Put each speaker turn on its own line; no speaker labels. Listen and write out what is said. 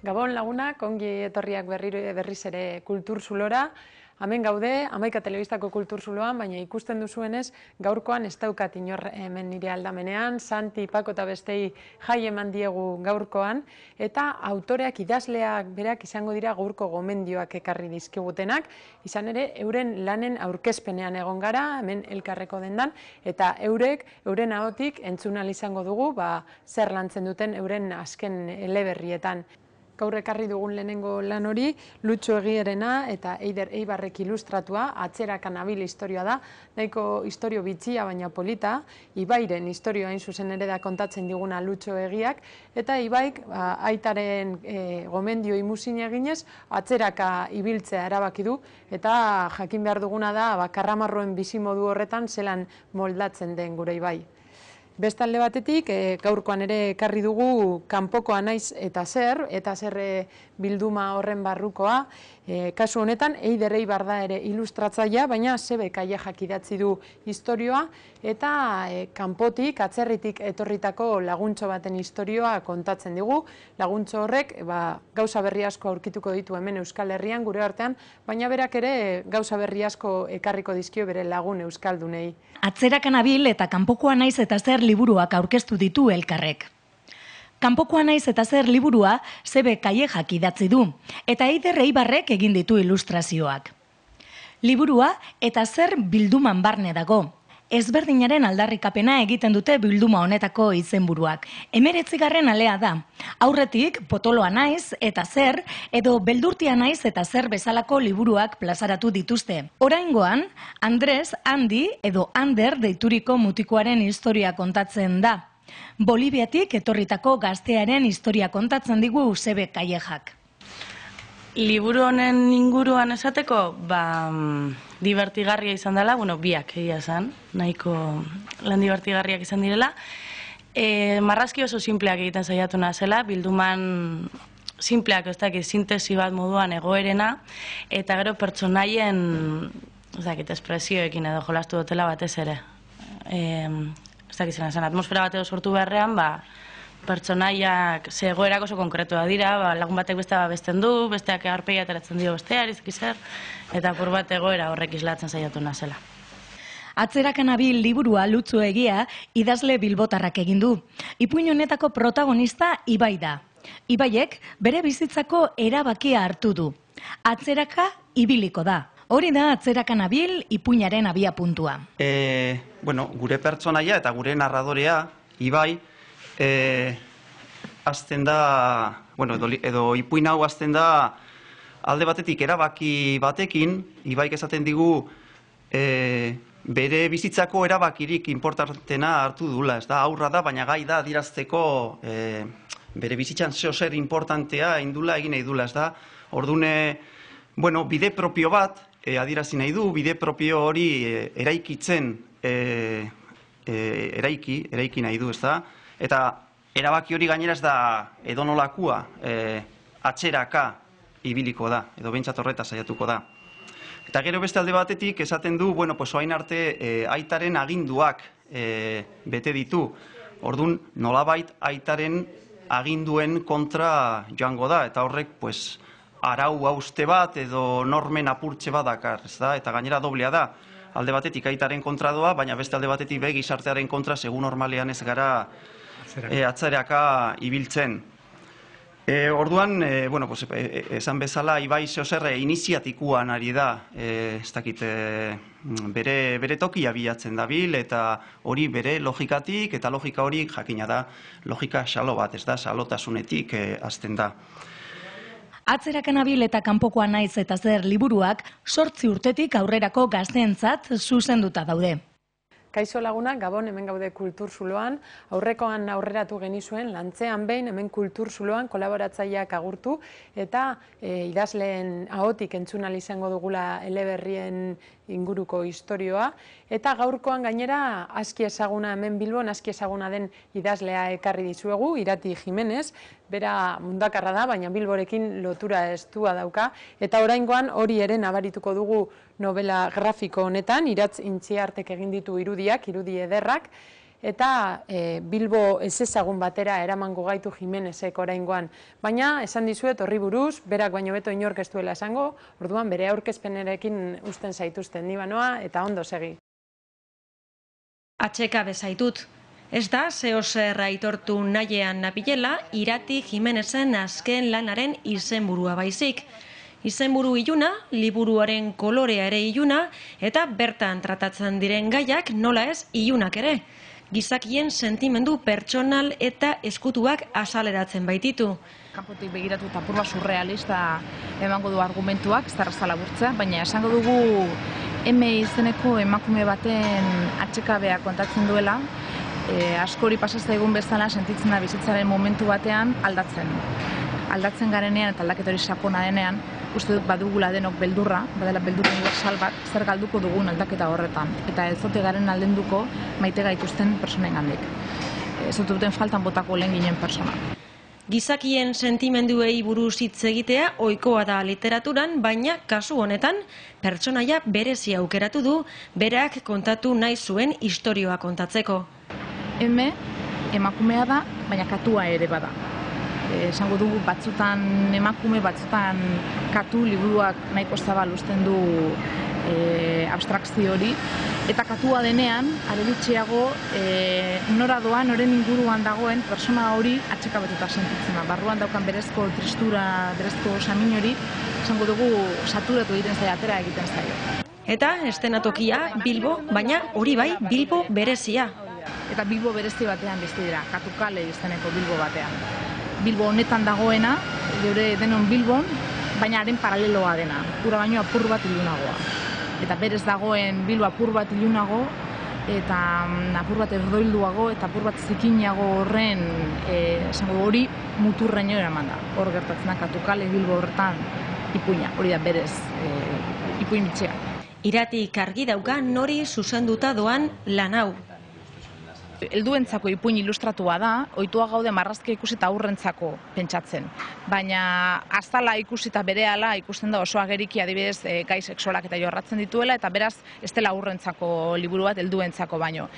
Gabon lagunak, ongi etorriak berriz ere kulturzulora. Hemen gaude, Hamaika Telebistako kulturzuloan, baina ikusten duzuenez, gaurkoan ez daukat inor hemen nire aldamenean, Santi, Pako eta bestei jai eman diegu gaurkoan, eta autoreak, idazleak berak izango dira gaurko gomendioak ekarri dizkigutenak, izan ere, euren lanen aurkezpenean egon gara, hemen elkarreko dendan, eta euren ahotik entzun ahal izango dugu, zer lantzen duten euren azken eleberrietan. Gaur ekarri dugun lehenengo lan hori, Lutxo Egierena eta Eider Eibarrek ilustratua, Atzeraka nabil istorioa da, nahiko istorio bitxia baina polita, Ibairen istorioa hain zuzen ere da kontatzen diguna Lutxo Egiak, eta Ibaik aitaren gomendio imuzin eginez, atzeraka ibiltzea erabaki du, eta jakin behar duguna da, Karramarroen bizimodu horretan zelan moldatzen den gure Ibai. Bestalde batetik, gaurkoan ere ekarri dugu Kanpokoa naiz eta zer bilduma horren barrukoa. Kasu honetan, Eider Eibar da ere ilustratzailea, baina Sebe Kaiajak idatzi du istorioa, eta kanpotik, atzerritik etorritako laguntxo baten istorioa kontatzen digu. Laguntxo horrek gauza berri asko aurkituko ditu hemen Euskal Herrian, gure artean, baina berak ere gauza berri asko ekarriko dizkio bere lagun euskaldunei.
Atzeraka nabil eta Kanpokoa naiz eta zer liburuak aurkeztu ditu elkarrek. Kanpokoa naiz eta zer liburua Sebe Kaiajak idatzi du, eta Eider Eibarrek egin ditu ilustrazioak. Liburua eta zer bilduman barne dago. Ezberdinaren aldarrikapena egiten dute bilduma honetako izenburuak. 19. alea da. Aurretik, Potoloa naiz eta zer, edo Beldurtia naiz eta zer bezalako liburuak plazaratu dituzte. Oraingoan, Andres, Andi edo Ander deituriko mutikoaren historia kontatzen da. Boliviatik etorritako gaztearen historia kontatzen digu Sebe Kaiajak.
Liburu honen inguruan esateko, divertigarria izan dela, biak egia zen, nahiko lan divertigarriak izan direla. Marrazki oso simpleak egiten saiatu zela, bilduman simpleak ez dakit sintesi bat moduan egoerena, eta gero pertsonaien, ez dakit, espresioekin edo jolastu dutela batez ere. Ez dakit zen, atmosfera bat edo sortu beharrean, pertsonaiak egoerak oso konkretua dira, lagun batek bestea besten du, besteak aurpegia ateratzen dio besteari, zer, eta apur bat egoera horrek islatzen saiatu nazela.
Atzeraka nabil liburua Lutxo Egia idazle bilbotarrak egin du. Ipuin honetako protagonista Ibai da. Ibaiek bere bizitzako erabakia hartu du. Atzeraka ibiliko da. Hori da Atzeraka nabil ipuinaren abiapuntua.
Gure pertsonaia eta gure narradorea, Ibai, azten da, edo ipuin hau azten da alde batetik erabaki batekin, Ibaik esaten digu bere bizitzako erabakirik importantena hartu dula, ez da, aurra da, baina gai da adirazteko bere bizitzan zer importantea indula egin nahi dula, ez da, ordune, bide propio bat adirazi nahi du, bide propio hori eraikitzen eraiki nahi du, ez da, eta erabaki hori gainera ez da edonolakua, atzeraka ibiliko da, edo behintzat horretaz saiatuko da. Eta gero beste alde batetik esaten du, oain arte aitaren aginduak bete ditu. Orduan, nolabait aitaren aginduen kontra joango da, eta horrek arau hauste bat edo normen apurtxe bat dakar, ez da? Eta gainera doblea da, alde batetik aitaren kontra doa, baina beste alde batetik gizartearen kontra, segun normalean ez gara atzeraka ibiltzen. Orduan, esan bezala, Ibai zeozer iniziatikuan ari da, ez dakit, bere tokia bilatzen dabil, eta hori bere logikatik, eta logika hori jakina da, logika xalo bat, ez da, xalotasunetik hasten da.
Atzerakan nabil eta kanpokoa naiz eta zer liburuak 8 urtetik aurrerako gazteentzat zuzenduta daude.
Kaixo lagunak, Gabon, hemen gaude kulturzuloan, aurrekoan aurreratu genizuen, lantzean behin hemen kulturzuloan kolaboratzaileak agurtu eta idazleen ahotik entzunal izango dugula eleberrien inguruko istorioa, eta gaurkoan gainera aski ezaguna hemen Bilbon, aski ezaguna den idazlea ekarri dizuegu, Irati Jimenez, bera mundakarra da, baina Bilborekin lotura estua dauka, eta oraingoan hori ere nabarituko dugu novela grafiko honetan, Iratz Intziartek egin ditu irudiak, irudi ederrak, eta Bilbo ezezagun batera eramango gaitu Jimenezek oraingoan. Baina, esan dizuet horri buruz, berak baino beto inork ez duela esango, orduan bere aurkezpenerekin uzten zaituzten nibanoa, eta ondo segi.
Atxeka bezaitut. Ez da, zehozer aitortu nahiean nabilela, Irati Jimenezen azken lanaren izenburua baizik. Izenburu iluna, liburuaren kolorea ere iluna, eta bertan tratatzen diren gaiak nola ez ilunak ere. Gizakien sentimendu pertsonal eta eskutuak azaleratzen baititu.
Kanpotik begiratu eta apur bat surrealista emango du argumentuak, ez da erraza laburtzea, baina esango dugu M izeneko emakume baten atxekabea kontatzen duela, askori pasazta egun bezala sentitzen da bizitzaren momentu batean aldatzen. Aldatzen garenean eta aldaketa hori sakona denean, uste dut badugula denok beldurra, badela beldur universal bat, zer galduko dugun aldaketa horretan. Eta ez zote garen aldenduko maite gaituzten personen gandik. Ez duten faltan botako lehen ginen persona.
Gizakien sentimenduei buruz hitz egitea ohikoa da literaturan, baina kasu honetan pertsonaia berezi aukeratu du berak kontatu nahi zuen istorioa kontatzeko.
Emakumea da, baina katua ere bada. Esango dugu batzutan emakume, batzutan katu, liburuak nahiko zabal uzten du abstrakzio hori. Eta katua denean, areritxeago, nora doan, noren inguruan dagoen, persona hori atxekabetuta sentitzen da. Barruan daukan berezko tristura, berezko samin hori, esango dugu saturatu egiten zaio, atera egiten zaio.
Eta estenatokia Bilbo, baina hori bai Bilbo berezia.
Eta Bilbo berezi batean bizi dira, Katukale izeneko Bilbo batean. Bilbo honetan dagoena, geure denon Bilbon, baina haren paraleloa dena, ura baino apur bat ilunagoa. Eta berez dagoen Bilbo apur bat ilunago, eta apur bat erdoilduago, eta apur bat zikinago horren, esango hori muturraino eraman da. Hor gertatzen da Katukale Bilbo horretan ipuina, hori da berez ipuin bitxea.
Iratik argi dauka nori zuzenduta doan lan hau.
Helduentzako ipuin ilustratua da, ohitua gaude marrazkia ikusi eta aurrentzako pentsatzen. Baina azala ikusita berehala ikusten da oso ageriki adibidez gai sexualak eta jorratzen dituela, eta beraz ez dela aurrentzako liburu bat helduentzako baino.